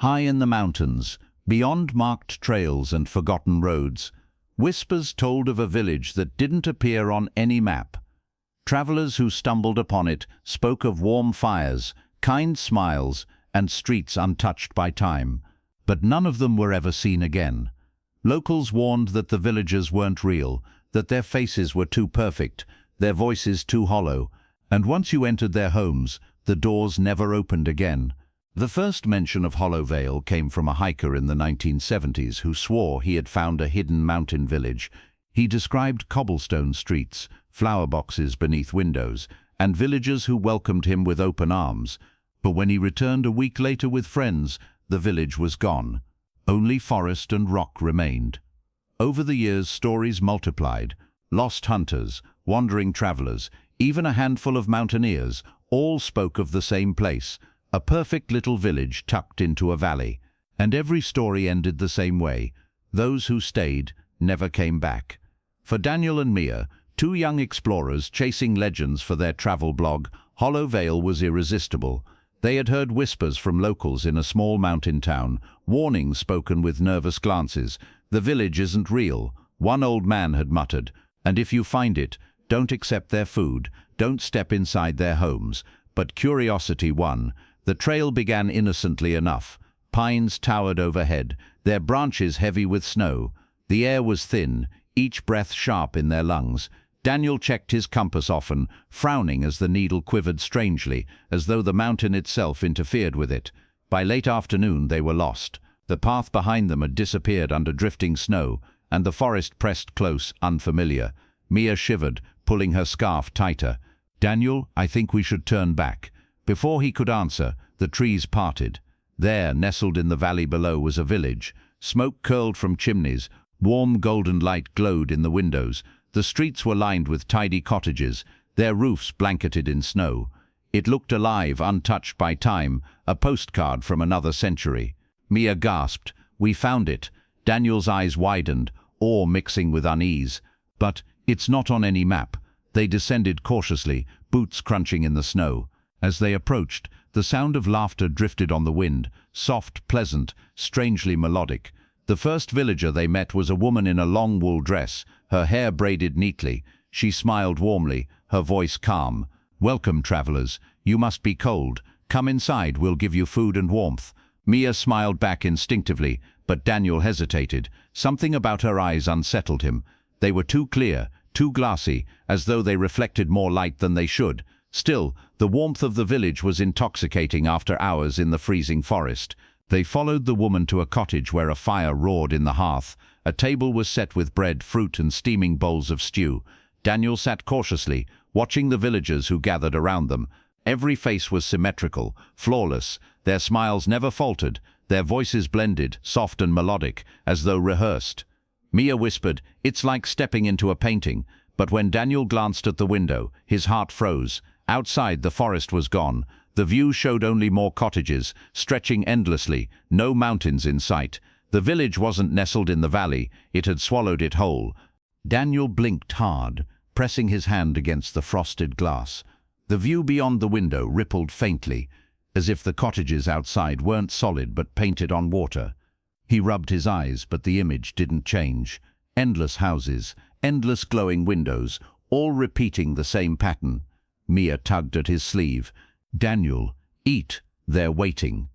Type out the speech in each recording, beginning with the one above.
High in the mountains, beyond marked trails and forgotten roads, whispers told of a village that didn't appear on any map. Travelers who stumbled upon it spoke of warm fires, kind smiles, and streets untouched by time, but none of them were ever seen again. Locals warned that the villagers weren't real, that their faces were too perfect, their voices too hollow, and once you entered their homes, the doors never opened again. The first mention of Hollow Vale came from a hiker in the 1970s who swore he had found a hidden mountain village. He described cobblestone streets, flower boxes beneath windows, and villagers who welcomed him with open arms. But when he returned a week later with friends, the village was gone. Only forest and rock remained. Over the years, stories multiplied. Lost hunters, wandering travelers, even a handful of mountaineers, all spoke of the same place, a perfect little village tucked into a valley. And every story ended the same way. Those who stayed never came back. For Daniel and Mia, two young explorers chasing legends for their travel blog, Hollow Vale was irresistible. They had heard whispers from locals in a small mountain town, warnings spoken with nervous glances. "The village isn't real," one old man had muttered, "and if you find it, don't accept their food, don't step inside their homes." But curiosity won. The trail began innocently enough. Pines towered overhead, their branches heavy with snow. The air was thin, each breath sharp in their lungs. Daniel checked his compass often, frowning as the needle quivered strangely, as though the mountain itself interfered with it. By late afternoon they were lost. The path behind them had disappeared under drifting snow, and the forest pressed close, unfamiliar. Mia shivered, pulling her scarf tighter. "Daniel, I think we should turn back." Before he could answer, the trees parted. There, nestled in the valley below, was a village. Smoke curled from chimneys, warm golden light glowed in the windows. The streets were lined with tidy cottages, their roofs blanketed in snow. It looked alive, untouched by time, a postcard from another century. Mia gasped, "We found it." Daniel's eyes widened, awe mixing with unease. "But it's not on any map." They descended cautiously, boots crunching in the snow. As they approached, the sound of laughter drifted on the wind, soft, pleasant, strangely melodic. The first villager they met was a woman in a long wool dress, her hair braided neatly. She smiled warmly, her voice calm. "Welcome, travelers. You must be cold. Come inside, we'll give you food and warmth." Mia smiled back instinctively, but Daniel hesitated. Something about her eyes unsettled him. They were too clear, too glassy, as though they reflected more light than they should. Still, the warmth of the village was intoxicating after hours in the freezing forest. They followed the woman to a cottage where a fire roared in the hearth. A table was set with bread, fruit, and steaming bowls of stew. Daniel sat cautiously, watching the villagers who gathered around them. Every face was symmetrical, flawless. Their smiles never faltered, their voices blended, soft and melodic, as though rehearsed. Mia whispered, "It's like stepping into a painting." But when Daniel glanced at the window, his heart froze. Outside, the forest was gone. The view showed only more cottages, stretching endlessly, no mountains in sight. The village wasn't nestled in the valley, it had swallowed it whole. Daniel blinked hard, pressing his hand against the frosted glass. The view beyond the window rippled faintly, as if the cottages outside weren't solid but painted on water. He rubbed his eyes, but the image didn't change. Endless houses, endless glowing windows, all repeating the same pattern. Mia tugged at his sleeve. "Daniel, eat, they're waiting."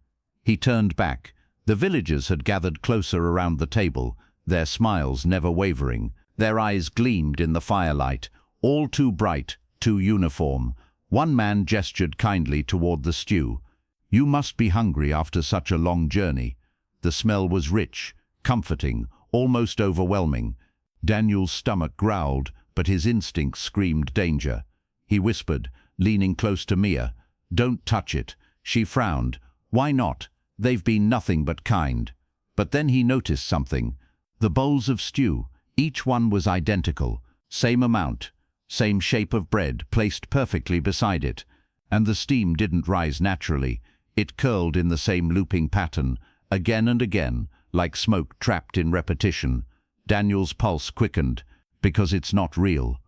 He turned back. The villagers had gathered closer around the table, their smiles never wavering. Their eyes gleamed in the firelight, all too bright, too uniform. One man gestured kindly toward the stew. "You must be hungry after such a long journey." The smell was rich, comforting, almost overwhelming. Daniel's stomach growled, but his instincts screamed danger. He whispered, leaning close to Mia, "Don't touch it." She frowned. "Why not? They've been nothing but kind." But then he noticed something. The bowls of stew, each one was identical, same amount, same shape of bread placed perfectly beside it. And the steam didn't rise naturally. It curled in the same looping pattern, again and again, like smoke trapped in repetition. Daniel's pulse quickened, because it's not real.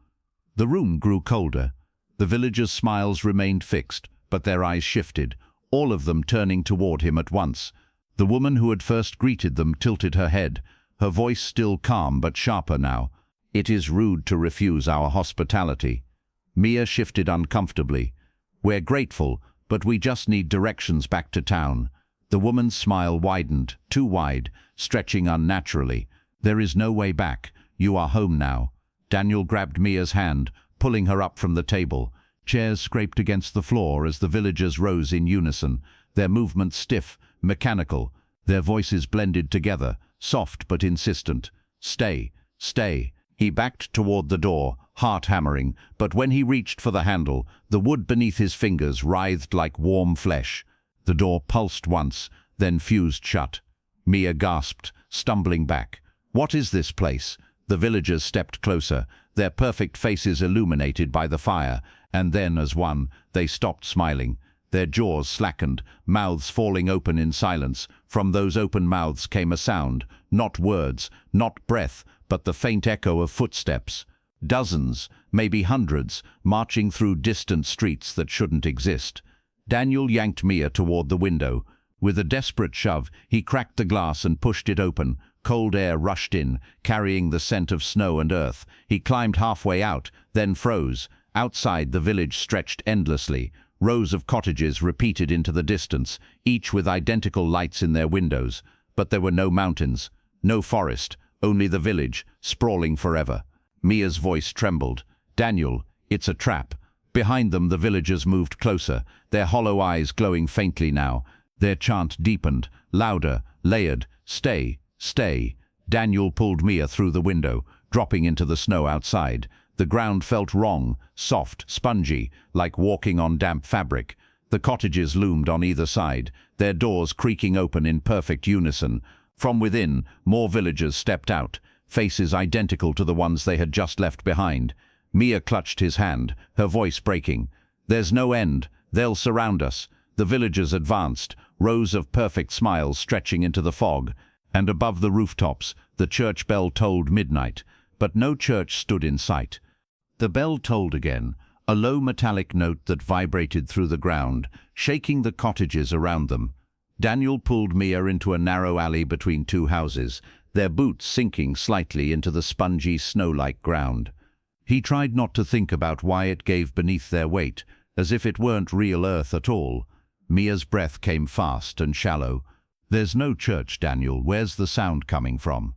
The room grew colder. The villagers' smiles remained fixed, but their eyes shifted, all of them turning toward him at once. The woman who had first greeted them tilted her head, her voice still calm but sharper now. "It is rude to refuse our hospitality." Mia shifted uncomfortably. "We're grateful, but we just need directions back to town." The woman's smile widened, too wide, stretching unnaturally. "There is no way back. You are home now." Daniel grabbed Mia's hand, pulling her up from the table. Chairs scraped against the floor as the villagers rose in unison, their movements stiff, mechanical, their voices blended together, soft but insistent. "Stay, stay." He backed toward the door, heart hammering, but when he reached for the handle, the wood beneath his fingers writhed like warm flesh. The door pulsed once, then fused shut. Mia gasped, stumbling back. "What is this place?" The villagers stepped closer, their perfect faces illuminated by the fire, and then, as one, they stopped smiling. Their jaws slackened, mouths falling open in silence. From those open mouths came a sound, not words, not breath, but the faint echo of footsteps. Dozens, maybe hundreds, marching through distant streets that shouldn't exist. Daniel yanked Mia toward the window. With a desperate shove, he cracked the glass and pushed it open. Cold air rushed in, carrying the scent of snow and earth. He climbed halfway out, then froze. Outside, the village stretched endlessly. Rows of cottages repeated into the distance, each with identical lights in their windows. But there were no mountains, no forest, only the village, sprawling forever. Mia's voice trembled. "Daniel, it's a trap." Behind them, the villagers moved closer, their hollow eyes glowing faintly now. Their chant deepened, louder, layered. "Stay, stay." Daniel pulled Mia through the window, dropping into the snow outside. The ground felt wrong, soft, spongy, like walking on damp fabric. The cottages loomed on either side, their doors creaking open in perfect unison. From within, more villagers stepped out, faces identical to the ones they had just left behind. Mia clutched his hand, her voice breaking. "There's no end. They'll surround us." The villagers advanced, rows of perfect smiles stretching into the fog. And above the rooftops, the church bell tolled midnight. But no church stood in sight. The bell tolled again, a low metallic note that vibrated through the ground, shaking the cottages around them. Daniel pulled Mia into a narrow alley between two houses, their boots sinking slightly into the spongy, snow-like ground. He tried not to think about why it gave beneath their weight, as if it weren't real earth at all. Mia's breath came fast and shallow. "There's no church, Daniel. Where's the sound coming from?"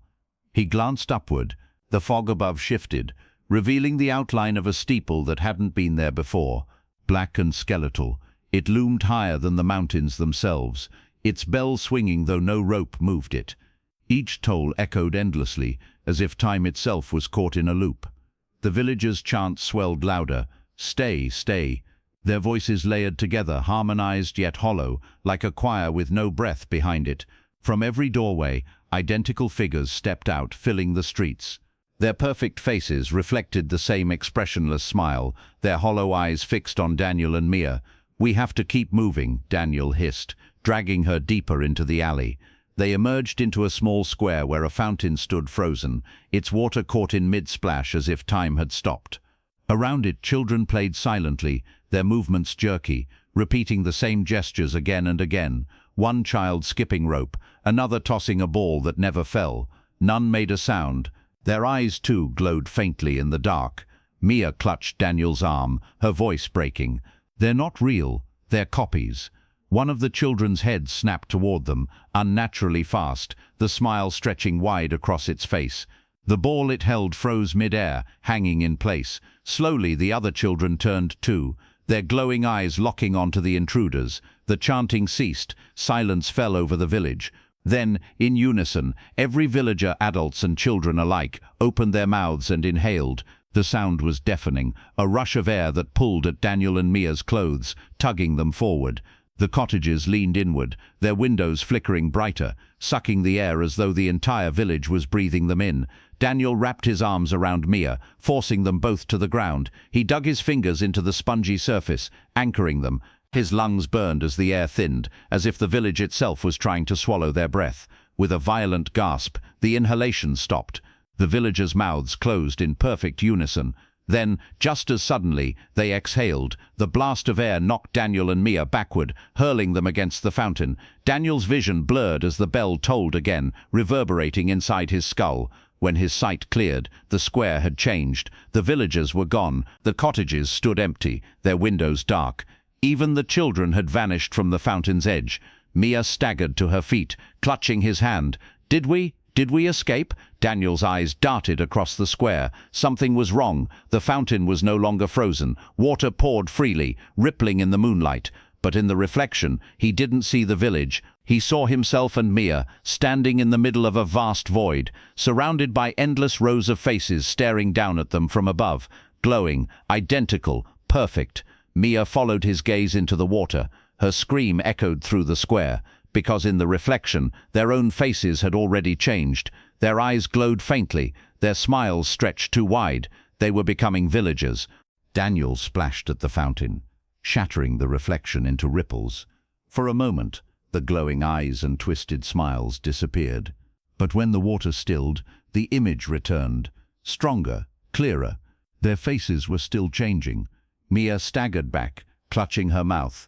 He glanced upward. The fog above shifted, revealing the outline of a steeple that hadn't been there before. Black and skeletal, it loomed higher than the mountains themselves, its bell swinging though no rope moved it. Each toll echoed endlessly, as if time itself was caught in a loop. The villagers' chants swelled louder. "Stay, stay." Their voices layered together, harmonized yet hollow, like a choir with no breath behind it. From every doorway, identical figures stepped out, filling the streets. Their perfect faces reflected the same expressionless smile, their hollow eyes fixed on Daniel and Mia. "We have to keep moving," Daniel hissed, dragging her deeper into the alley. They emerged into a small square where a fountain stood frozen, its water caught in mid-splash as if time had stopped. Around it, children played silently, their movements jerky, repeating the same gestures again and again. One child skipping rope, another tossing a ball that never fell. None made a sound. Their eyes, too, glowed faintly in the dark. Mia clutched Daniel's arm, her voice breaking. "They're not real, they're copies." One of the children's heads snapped toward them, unnaturally fast, the smile stretching wide across its face. The ball it held froze mid-air, hanging in place. Slowly the other children turned too, their glowing eyes locking onto the intruders. The chanting ceased, silence fell over the village. Then, in unison, every villager, adults and children alike, opened their mouths and inhaled. The sound was deafening, a rush of air that pulled at Daniel and Mia's clothes, tugging them forward. The cottages leaned inward, their windows flickering brighter, sucking the air as though the entire village was breathing them in. Daniel wrapped his arms around Mia, forcing them both to the ground. He dug his fingers into the spongy surface, anchoring them. His lungs burned as the air thinned, as if the village itself was trying to swallow their breath. With a violent gasp, the inhalation stopped. The villagers' mouths closed in perfect unison. Then, just as suddenly, they exhaled. The blast of air knocked Daniel and Mia backward, hurling them against the fountain. Daniel's vision blurred as the bell tolled again, reverberating inside his skull. When his sight cleared, the square had changed. The villagers were gone. The cottages stood empty, their windows dark. Even the children had vanished from the fountain's edge. Mia staggered to her feet, clutching his hand. Did we escape? Daniel's eyes darted across the square. Something was wrong. The fountain was no longer frozen. Water poured freely, rippling in the moonlight. But in the reflection, he didn't see the village. He saw himself and Mia, standing in the middle of a vast void, surrounded by endless rows of faces staring down at them from above, glowing, identical, perfect. Mia followed his gaze into the water. Her scream echoed through the square, because in the reflection, their own faces had already changed. Their eyes glowed faintly, their smiles stretched too wide. They were becoming villagers. Daniel splashed at the fountain, shattering the reflection into ripples. For a moment, the glowing eyes and twisted smiles disappeared. But when the water stilled, the image returned, stronger, clearer. Their faces were still changing. Mia staggered back, clutching her mouth.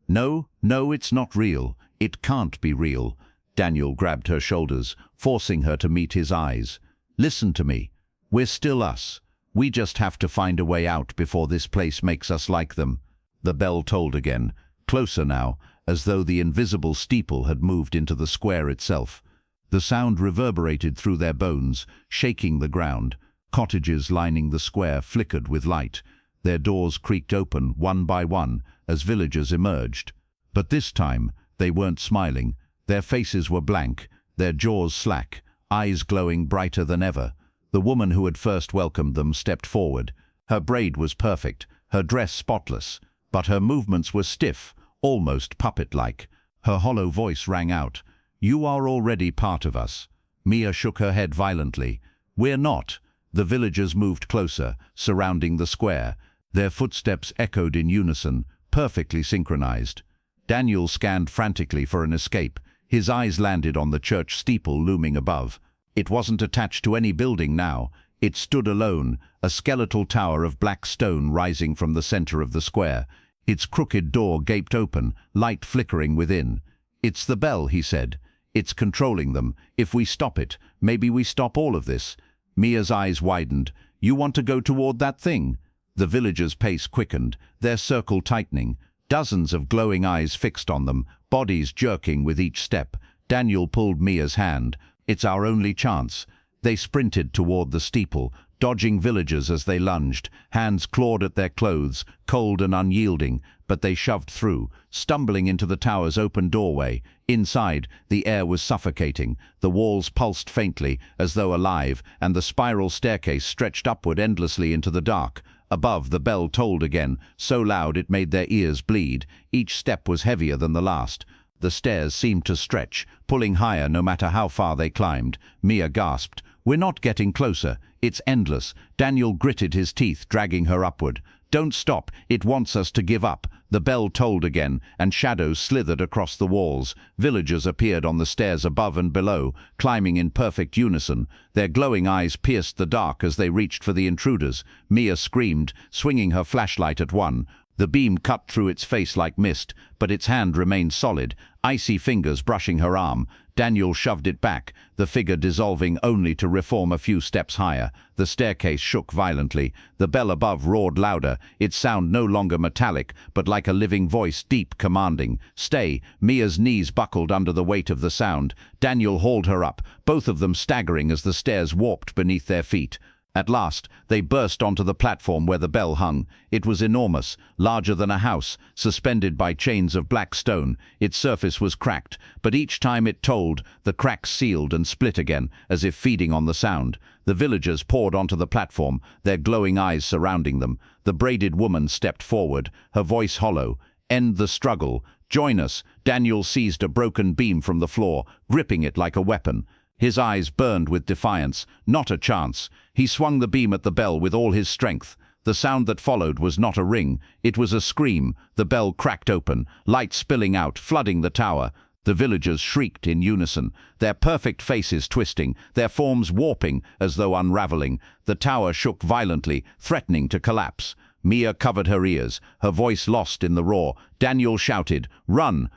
No, it's not real. It can't be real. Daniel grabbed her shoulders, forcing her to meet his eyes. Listen to me. We're still us. We just have to find a way out before this place makes us like them. The bell tolled again, closer now, as though the invisible steeple had moved into the square itself. The sound reverberated through their bones, shaking the ground. Cottages lining the square flickered with light. Their doors creaked open, one by one, as villagers emerged. But this time, they weren't smiling. Their faces were blank, their jaws slack, eyes glowing brighter than ever. The woman who had first welcomed them stepped forward. Her braid was perfect, her dress spotless, but her movements were stiff, almost puppet-like. Her hollow voice rang out, "You are already part of us." Mia shook her head violently. "We're not." The villagers moved closer, surrounding the square. Their footsteps echoed in unison, perfectly synchronized. Daniel scanned frantically for an escape. His eyes landed on the church steeple looming above. It wasn't attached to any building now. It stood alone, a skeletal tower of black stone rising from the center of the square. Its crooked door gaped open, light flickering within. "It's the bell," he said. "It's controlling them. If we stop it, maybe we stop all of this." Mia's eyes widened. "You want to go toward that thing?" The villagers' pace quickened, their circle tightening. Dozens of glowing eyes fixed on them, bodies jerking with each step. Daniel pulled Mia's hand. "It's our only chance." They sprinted toward the steeple, dodging villagers as they lunged. Hands clawed at their clothes, cold and unyielding, but they shoved through, stumbling into the tower's open doorway. Inside, the air was suffocating. The walls pulsed faintly, as though alive, and the spiral staircase stretched upward endlessly into the dark. Above, the bell tolled again, so loud it made their ears bleed. Each step was heavier than the last. The stairs seemed to stretch, pulling higher no matter how far they climbed. Mia gasped. "We're not getting closer. It's endless." Daniel gritted his teeth, dragging her upward. "Don't stop. It wants us to give up." The bell tolled again, and shadows slithered across the walls. Villagers appeared on the stairs above and below, climbing in perfect unison. Their glowing eyes pierced the dark as they reached for the intruders. Mia screamed, swinging her flashlight at one. The beam cut through its face like mist, but its hand remained solid, icy fingers brushing her arm. Daniel shoved it back, the figure dissolving only to reform a few steps higher. The staircase shook violently. The bell above roared louder, its sound no longer metallic, but like a living voice, deep, commanding. "Stay!" Mia's knees buckled under the weight of the sound. Daniel hauled her up, both of them staggering as the stairs warped beneath their feet. At last, they burst onto the platform where the bell hung. It was enormous, larger than a house, suspended by chains of black stone. Its surface was cracked, but each time it tolled, the cracks sealed and split again, as if feeding on the sound. The villagers poured onto the platform, their glowing eyes surrounding them. The braided woman stepped forward, her voice hollow. "End the struggle. Join us." Daniel seized a broken beam from the floor, gripping it like a weapon. His eyes burned with defiance. Not a chance. He swung the beam at the bell with all his strength. The sound that followed was not a ring. It was a scream. The bell cracked open, light spilling out, flooding the tower. The villagers shrieked in unison, their perfect faces twisting, their forms warping as though unraveling. The tower shook violently, threatening to collapse. Mia covered her ears, her voice lost in the roar. Daniel shouted, "Run!"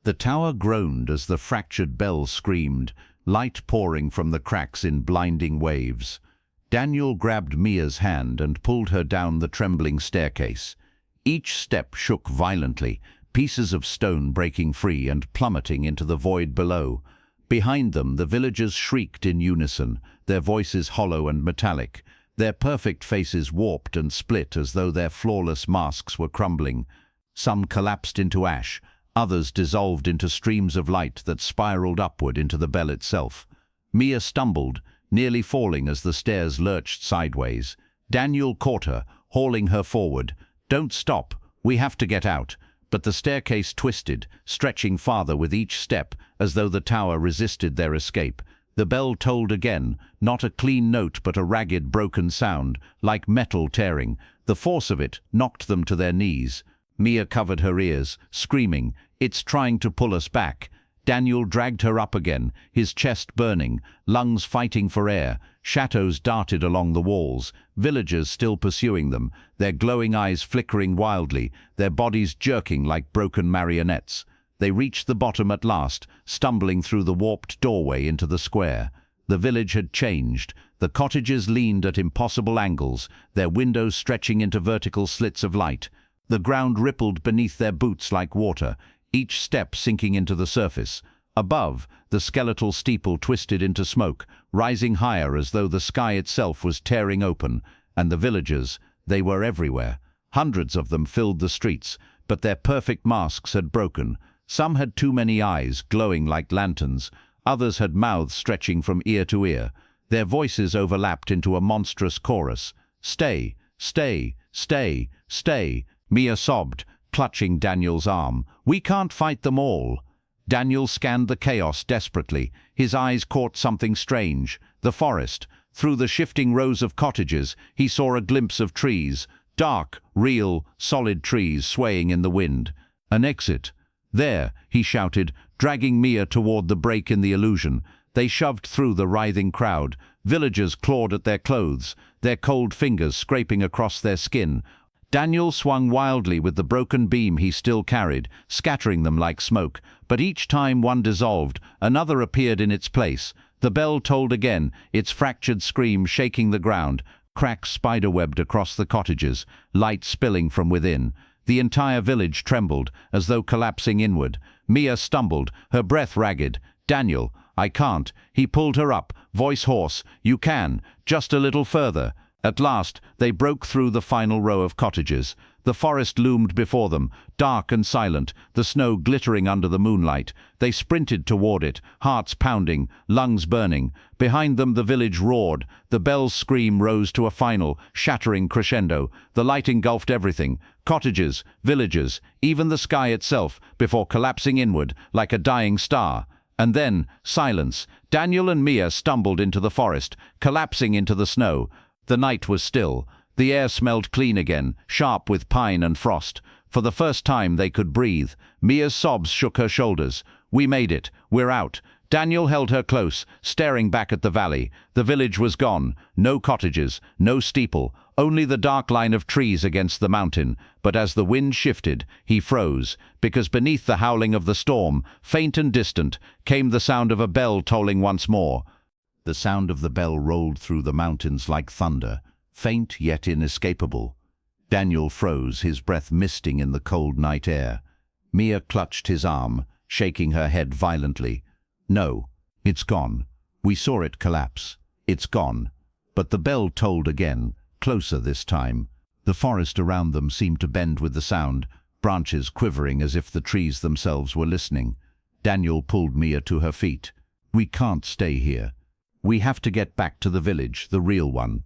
The tower groaned as the fractured bell screamed, light pouring from the cracks in blinding waves. Daniel grabbed Mia's hand and pulled her down the trembling staircase. Each step shook violently, pieces of stone breaking free and plummeting into the void below. Behind them, the villagers shrieked in unison, their voices hollow and metallic, their perfect faces warped and split as though their flawless masks were crumbling. Some collapsed into ash, others dissolved into streams of light that spiraled upward into the bell itself. Mia stumbled, nearly falling as the stairs lurched sideways. Daniel caught her, hauling her forward. "Don't stop, we have to get out." But the staircase twisted, stretching farther with each step, as though the tower resisted their escape. The bell tolled again, not a clean note but a ragged, broken sound, like metal tearing. The force of it knocked them to their knees. Mia covered her ears, screaming, "It's trying to pull us back." Daniel dragged her up again, his chest burning, lungs fighting for air. Shadows darted along the walls, villagers still pursuing them, their glowing eyes flickering wildly, their bodies jerking like broken marionettes. They reached the bottom at last, stumbling through the warped doorway into the square. The village had changed. The cottages leaned at impossible angles, their windows stretching into vertical slits of light. The ground rippled beneath their boots like water, each step sinking into the surface. Above, the skeletal steeple twisted into smoke, rising higher as though the sky itself was tearing open. And the villagers, they were everywhere. Hundreds of them filled the streets, but their perfect masks had broken. Some had too many eyes, glowing like lanterns. Others had mouths stretching from ear to ear. Their voices overlapped into a monstrous chorus. "Stay, stay, stay, stay," Mia sobbed, clutching Daniel's arm. "We can't fight them all." Daniel scanned the chaos desperately. His eyes caught something strange. The forest. Through the shifting rows of cottages, he saw a glimpse of trees. Dark, real, solid trees swaying in the wind. An exit. "There," he shouted, dragging Mia toward the break in the illusion. They shoved through the writhing crowd. Villagers clawed at their clothes, their cold fingers scraping across their skin. Daniel swung wildly with the broken beam he still carried, scattering them like smoke. But each time one dissolved, another appeared in its place. The bell tolled again, its fractured scream shaking the ground. Cracks spiderwebbed across the cottages, light spilling from within. The entire village trembled, as though collapsing inward. Mia stumbled, her breath ragged. "Daniel, I can't." He pulled her up, voice hoarse. "You can, just a little further." At last, they broke through the final row of cottages. The forest loomed before them, dark and silent, the snow glittering under the moonlight. They sprinted toward it, hearts pounding, lungs burning. Behind them the village roared. The bell's scream rose to a final, shattering crescendo. The light engulfed everything, cottages, villagers, even the sky itself, before collapsing inward like a dying star. And then, silence. Daniel and Mia stumbled into the forest, collapsing into the snow. The night was still. The air smelled clean again, sharp with pine and frost. For the first time they could breathe. Mia's sobs shook her shoulders. "We made it. We're out." Daniel held her close, staring back at the valley. The village was gone. No cottages, no steeple, only the dark line of trees against the mountain. But as the wind shifted, he froze, because beneath the howling of the storm, faint and distant, came the sound of a bell tolling once more. The sound of the bell rolled through the mountains like thunder, faint yet inescapable. Daniel froze, his breath misting in the cold night air. Mia clutched his arm, shaking her head violently. "No, it's gone. We saw it collapse. It's gone." But the bell tolled again, closer this time. The forest around them seemed to bend with the sound, branches quivering as if the trees themselves were listening. Daniel pulled Mia to her feet. "We can't stay here. We have to get back to the village, the real one."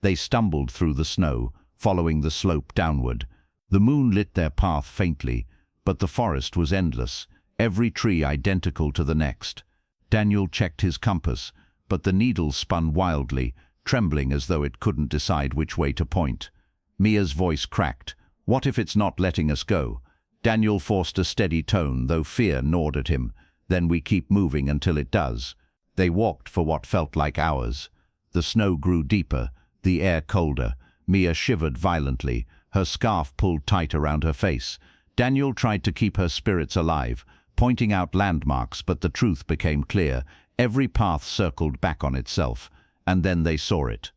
They stumbled through the snow, following the slope downward. The moon lit their path faintly, but the forest was endless, every tree identical to the next. Daniel checked his compass, but the needle spun wildly, trembling as though it couldn't decide which way to point. Mia's voice cracked. "What if it's not letting us go?" Daniel forced a steady tone, though fear gnawed at him. then we keep moving until it does. They walked for what felt like hours. The snow grew deeper, the air colder. Mia shivered violently, her scarf pulled tight around her face. Daniel tried to keep her spirits alive, pointing out landmarks, but the truth became clear. Every path circled back on itself, and then they saw it.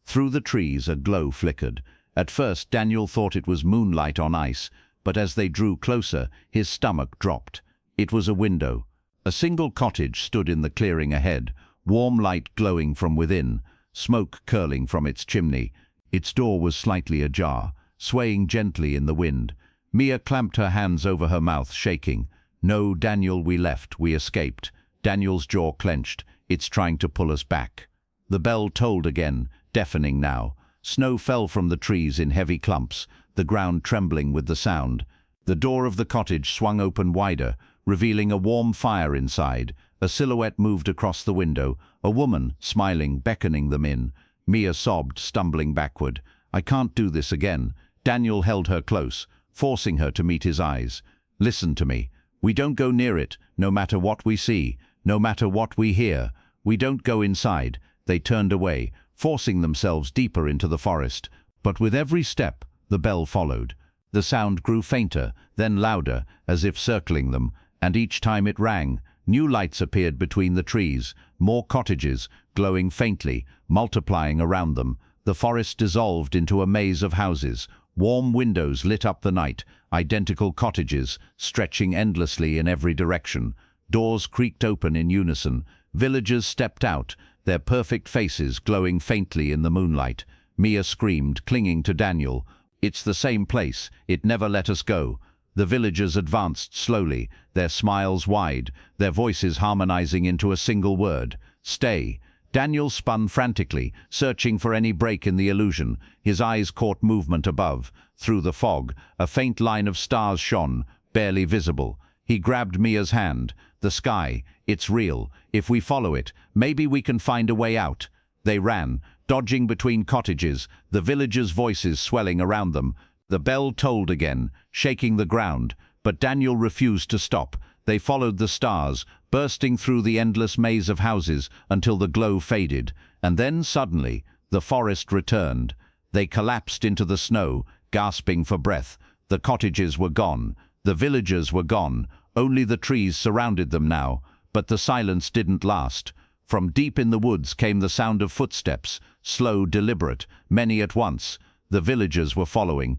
Through the trees a glow flickered. At first Daniel thought it was moonlight on ice, but as they drew closer, his stomach dropped. It was a window. A single cottage stood in the clearing ahead, warm light glowing from within, smoke curling from its chimney. Its door was slightly ajar, swaying gently in the wind. Mia clamped her hands over her mouth, shaking. "No, Daniel, we left, we escaped." Daniel's jaw clenched. "It's trying to pull us back." The bell tolled again, deafening now. Snow fell from the trees in heavy clumps, the ground trembling with the sound. The door of the cottage swung open wider, revealing a warm fire inside. A silhouette moved across the window, a woman, smiling, beckoning them in. Mia sobbed, stumbling backward. "I can't do this again." Daniel held her close, forcing her to meet his eyes. "Listen to me. We don't go near it, no matter what we see, no matter what we hear. We don't go inside." They turned away, forcing themselves deeper into the forest. But with every step, the bell followed. The sound grew fainter, then louder, as if circling them, and each time it rang, new lights appeared between the trees, more cottages, glowing faintly, multiplying around them. The forest dissolved into a maze of houses. Warm windows lit up the night, identical cottages, stretching endlessly in every direction. Doors creaked open in unison. Villagers stepped out, their perfect faces glowing faintly in the moonlight. Mia screamed, clinging to Daniel. "It's the same place. It never let us go." The villagers advanced slowly, their smiles wide, their voices harmonizing into a single word: "Stay." Daniel spun frantically, searching for any break in the illusion. His eyes caught movement above. Through the fog, a faint line of stars shone, barely visible. He grabbed Mia's hand. "The sky, it's real. If we follow it, maybe we can find a way out." They ran, dodging between cottages, the villagers' voices swelling around them. The bell tolled again, shaking the ground, but Daniel refused to stop. They followed the stars, bursting through the endless maze of houses until the glow faded, and then suddenly the forest returned. They collapsed into the snow, gasping for breath. The cottages were gone. The villagers were gone. Only the trees surrounded them now, but the silence didn't last. From deep in the woods came the sound of footsteps, slow, deliberate, many at once. The villagers were following.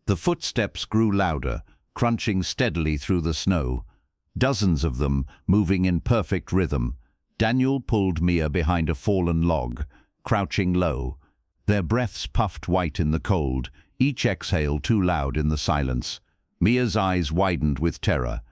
The footsteps grew louder, crunching steadily through the snow. Dozens of them, moving in perfect rhythm. Daniel pulled Mia behind a fallen log, crouching low. Their breaths puffed white in the cold, each exhale too loud in the silence. Mia's eyes widened with terror.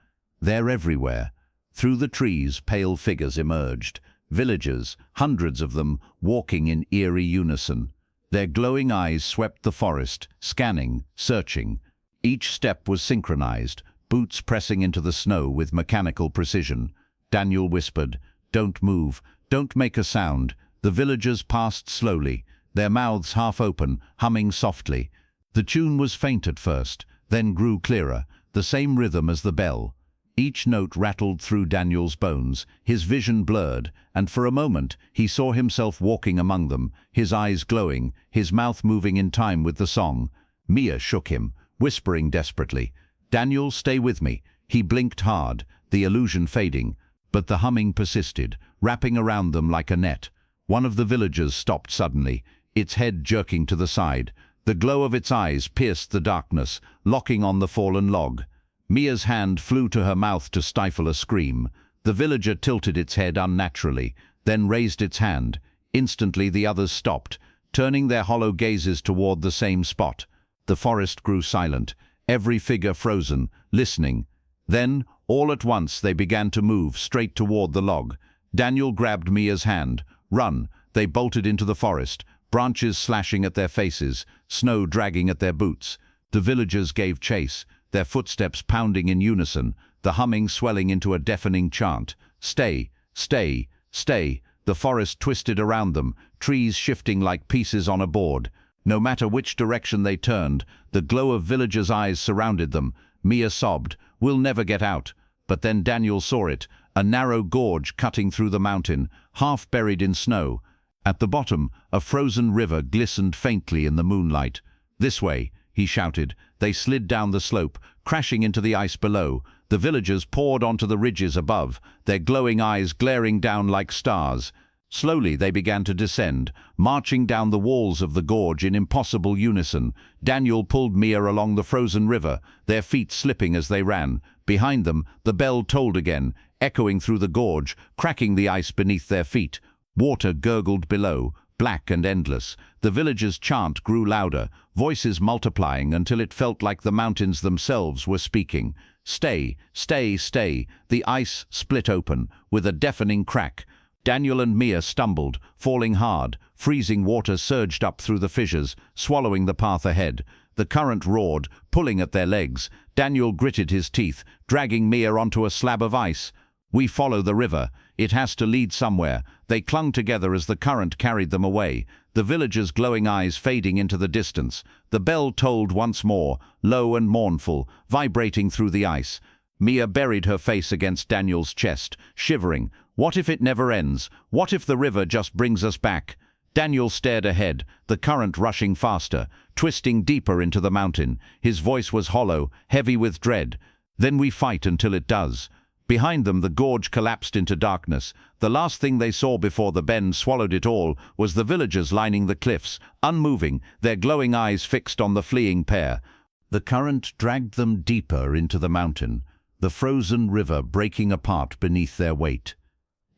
They're everywhere. Through the trees, pale figures emerged. Villagers, hundreds of them, walking in eerie unison. Their glowing eyes swept the forest, scanning, searching. Each step was synchronized, boots pressing into the snow with mechanical precision. Daniel whispered, "Don't move, don't make a sound." The villagers passed slowly, their mouths half open, humming softly. The tune was faint at first, then grew clearer, the same rhythm as the bell. Each note rattled through Daniel's bones, his vision blurred, and for a moment he saw himself walking among them, his eyes glowing, his mouth moving in time with the song. Mia shook him, whispering desperately, "Daniel, stay with me." He blinked hard, the illusion fading, but the humming persisted, wrapping around them like a net. One of the villagers stopped suddenly, its head jerking to the side. The glow of its eyes pierced the darkness, locking on the fallen log. Mia's hand flew to her mouth to stifle a scream. The villager tilted its head unnaturally, then raised its hand. Instantly the others stopped, turning their hollow gazes toward the same spot. The forest grew silent, every figure frozen, listening. Then, all at once, they began to move straight toward the log. Daniel grabbed Mia's hand. "Run!" They bolted into the forest, branches slashing at their faces, snow dragging at their boots. The villagers gave chase, their footsteps pounding in unison, the humming swelling into a deafening chant. "Stay, stay, stay." The forest twisted around them, trees shifting like pieces on a board. No matter which direction they turned, the glow of villagers' eyes surrounded them. Mia sobbed, "We'll never get out." But then Daniel saw it, a narrow gorge cutting through the mountain, half buried in snow. At the bottom, a frozen river glistened faintly in the moonlight. "This way," he shouted. They slid down the slope, crashing into the ice below. The villagers poured onto the ridges above, their glowing eyes glaring down like stars. Slowly they began to descend, marching down the walls of the gorge in impossible unison. Daniel pulled Mia along the frozen river, their feet slipping as they ran. Behind them, the bell tolled again, echoing through the gorge, cracking the ice beneath their feet. Water gurgled below, black and endless. The villagers' chant grew louder, voices multiplying until it felt like the mountains themselves were speaking. "Stay, stay, stay." The ice split open, with a deafening crack. Daniel and Mia stumbled, falling hard. Freezing water surged up through the fissures, swallowing the path ahead. The current roared, pulling at their legs. Daniel gritted his teeth, dragging Mia onto a slab of ice. "We follow the river. It has to lead somewhere." They clung together as the current carried them away, the villagers' glowing eyes fading into the distance. The bell tolled once more, low and mournful, vibrating through the ice. Mia buried her face against Daniel's chest, shivering. What if it never ends? What if the river just brings us back? Daniel stared ahead, the current rushing faster, twisting deeper into the mountain. His voice was hollow, heavy with dread. "Then we fight until it does." Behind them, the gorge collapsed into darkness. The last thing they saw before the bend swallowed it all was the villagers lining the cliffs, unmoving, their glowing eyes fixed on the fleeing pair. The current dragged them deeper into the mountain, the frozen river breaking apart beneath their weight.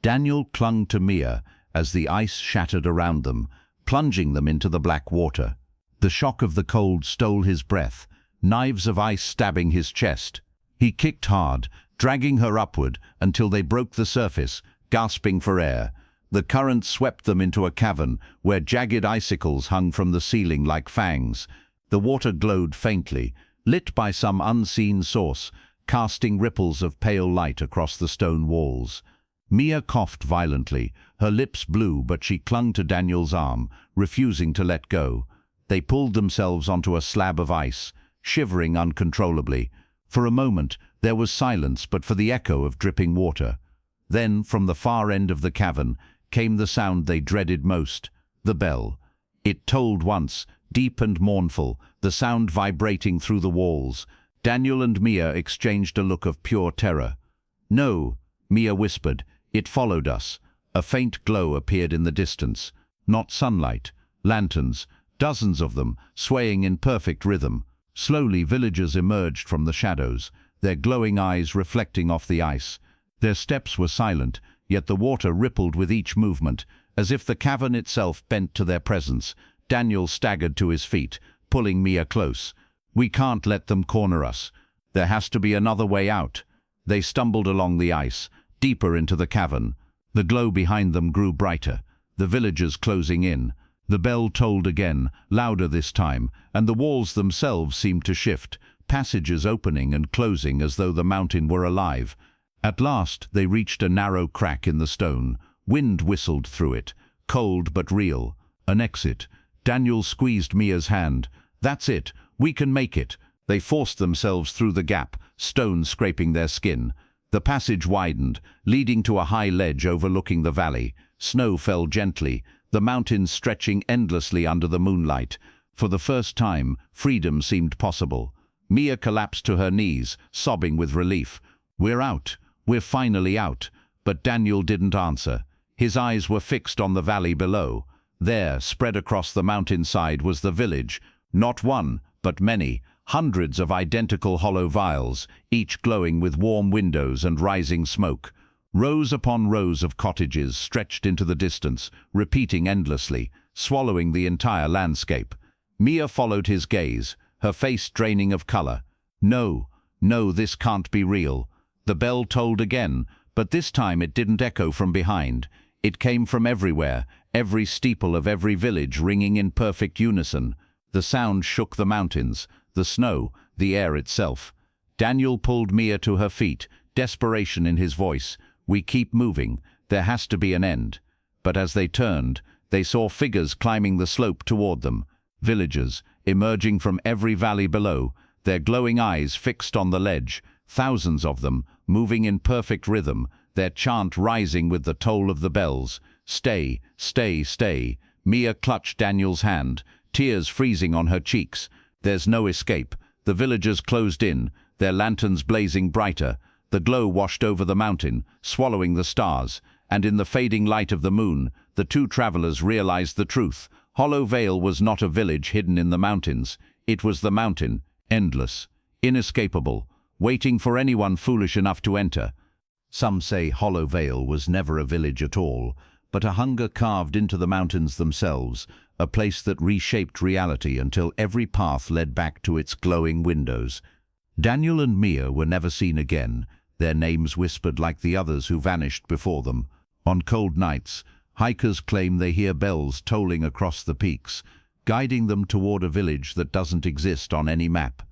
Daniel clung to Mia as the ice shattered around them, plunging them into the black water. The shock of the cold stole his breath, knives of ice stabbing his chest. He kicked hard, dragging her upward until they broke the surface, gasping for air. The current swept them into a cavern where jagged icicles hung from the ceiling like fangs. The water glowed faintly, lit by some unseen source, casting ripples of pale light across the stone walls. Mia coughed violently, her lips blue, but she clung to Daniel's arm, refusing to let go. They pulled themselves onto a slab of ice, shivering uncontrollably. For a moment, there was silence but for the echo of dripping water. Then, from the far end of the cavern, came the sound they dreaded most, the bell. It tolled once, deep and mournful, the sound vibrating through the walls. Daniel and Mia exchanged a look of pure terror. "No," Mia whispered. "It followed us." A faint glow appeared in the distance. Not sunlight, lanterns, dozens of them, swaying in perfect rhythm. Slowly villagers emerged from the shadows, their glowing eyes reflecting off the ice. Their steps were silent, yet the water rippled with each movement, as if the cavern itself bent to their presence. Daniel staggered to his feet, pulling Mia close. "We can't let them corner us. There has to be another way out." They stumbled along the ice, deeper into the cavern. The glow behind them grew brighter, the villagers closing in. The bell tolled again, louder this time, and the walls themselves seemed to shift, passages opening and closing as though the mountain were alive. At last they reached a narrow crack in the stone. Wind whistled through it, cold but real. An exit. Daniel squeezed Mia's hand. "That's it. We can make it." They forced themselves through the gap, stone scraping their skin. The passage widened, leading to a high ledge overlooking the valley. Snow fell gently, the mountains stretching endlessly under the moonlight. For the first time, freedom seemed possible. Mia collapsed to her knees, sobbing with relief. "We're out. We're finally out." But Daniel didn't answer. His eyes were fixed on the valley below. There, spread across the mountainside, was the village. Not one, but many. Hundreds of identical hollow vials, each glowing with warm windows and rising smoke. Rows upon rows of cottages stretched into the distance, repeating endlessly, swallowing the entire landscape. Mia followed his gaze, her face draining of color. No, no, this can't be real. The bell tolled again, but this time it didn't echo from behind. It came from everywhere, every steeple of every village ringing in perfect unison. The sound shook the mountains, the snow, the air itself. Daniel pulled Mia to her feet, desperation in his voice. "We keep moving. There has to be an end." But as they turned, they saw figures climbing the slope toward them. Villagers, emerging from every valley below, their glowing eyes fixed on the ledge. Thousands of them, moving in perfect rhythm, their chant rising with the toll of the bells. "Stay, stay, stay." Mia clutched Daniel's hand, tears freezing on her cheeks. There's no escape. The villagers closed in, their lanterns blazing brighter. The glow washed over the mountain, swallowing the stars, and in the fading light of the moon, the two travelers realized the truth. Hollow Vale was not a village hidden in the mountains. It was the mountain, endless, inescapable, waiting for anyone foolish enough to enter. Some say Hollow Vale was never a village at all, but a hunger carved into the mountains themselves, a place that reshaped reality until every path led back to its glowing windows. Daniel and Mia were never seen again, their names whispered like the others who vanished before them. On cold nights, hikers claim they hear bells tolling across the peaks, guiding them toward a village that doesn't exist on any map.